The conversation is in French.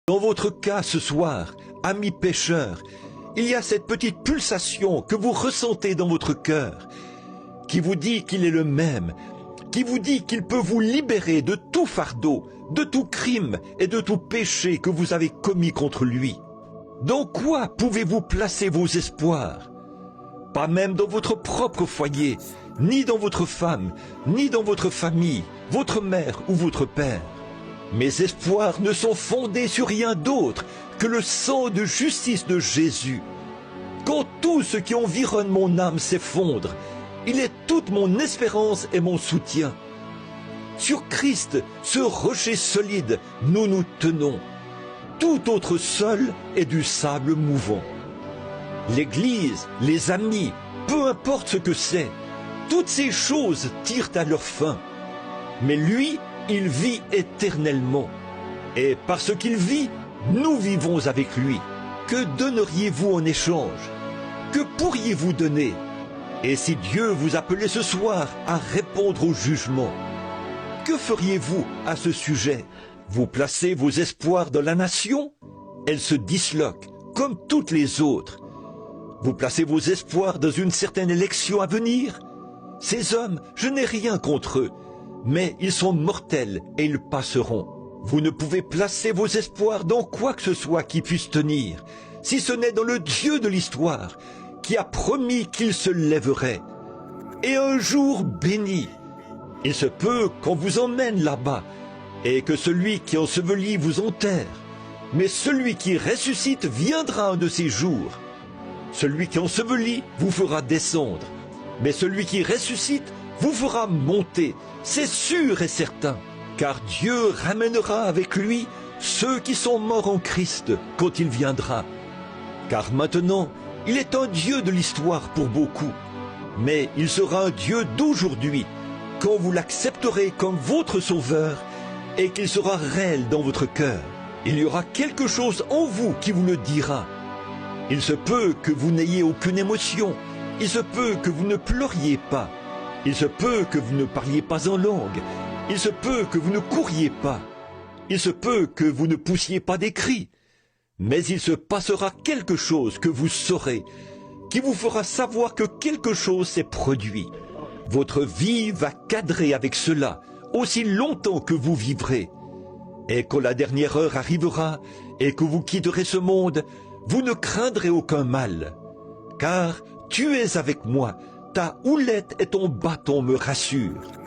Dans votre cas ce soir, amis pécheurs, il y a cette petite pulsation que vous ressentez dans votre cœur, qui vous dit qu'il est le même, qui vous dit qu'il peut vous libérer de tout fardeau, de tout crime et de tout péché que vous avez commis contre lui. Dans quoi pouvez-vous placer vos espoirs? Pas même dans votre propre foyer, ni dans votre femme, ni dans votre famille, votre mère ou votre père. Mes espoirs ne sont fondés sur rien d'autre que le sang de justice de Jésus. Quand tout ce qui environne mon âme s'effondre, il est toute mon espérance et mon soutien. Sur Christ, ce rocher solide, nous nous tenons. Tout autre sol est du sable mouvant. L'Église, les amis, peu importe ce que c'est, toutes ces choses tirent à leur fin. Mais lui, il vit éternellement. Et parce qu'il vit, nous vivons avec lui. Que donneriez-vous en échange? Que pourriez-vous donner? Et si Dieu vous appelait ce soir à répondre au jugement, que feriez-vous à ce sujet? Vous placez vos espoirs dans la nation? Elle se disloque, comme toutes les autres. Vous placez vos espoirs dans une certaine élection à venir? Ces hommes, je n'ai rien contre eux, mais ils sont mortels et ils passeront. Vous ne pouvez placer vos espoirs dans quoi que ce soit qui puisse tenir, si ce n'est dans le Dieu de l'histoire, qui a promis qu'il se lèverait. Et un jour béni, il se peut qu'on vous emmène là-bas, et que celui qui ensevelit vous enterre. Mais celui qui ressuscite viendra un de ces jours. Celui qui ensevelit vous fera descendre, mais celui qui ressuscite vous fera monter, c'est sûr et certain, car Dieu ramènera avec lui ceux qui sont morts en Christ quand il viendra. Car maintenant, il est un Dieu de l'histoire pour beaucoup, mais il sera un Dieu d'aujourd'hui, quand vous l'accepterez comme votre sauveur et qu'il sera réel dans votre cœur. Il y aura quelque chose en vous qui vous le dira. Il se peut que vous n'ayez aucune émotion, il se peut que vous ne pleuriez pas, il se peut que vous ne parliez pas en langue, il se peut que vous ne couriez pas, il se peut que vous ne poussiez pas des cris, mais il se passera quelque chose que vous saurez, qui vous fera savoir que quelque chose s'est produit. Votre vie va cadrer avec cela, aussi longtemps que vous vivrez. Et quand la dernière heure arrivera, et que vous quitterez ce monde, vous ne craindrez aucun mal. Car tu es avec moi, ta houlette et ton bâton me rassurent.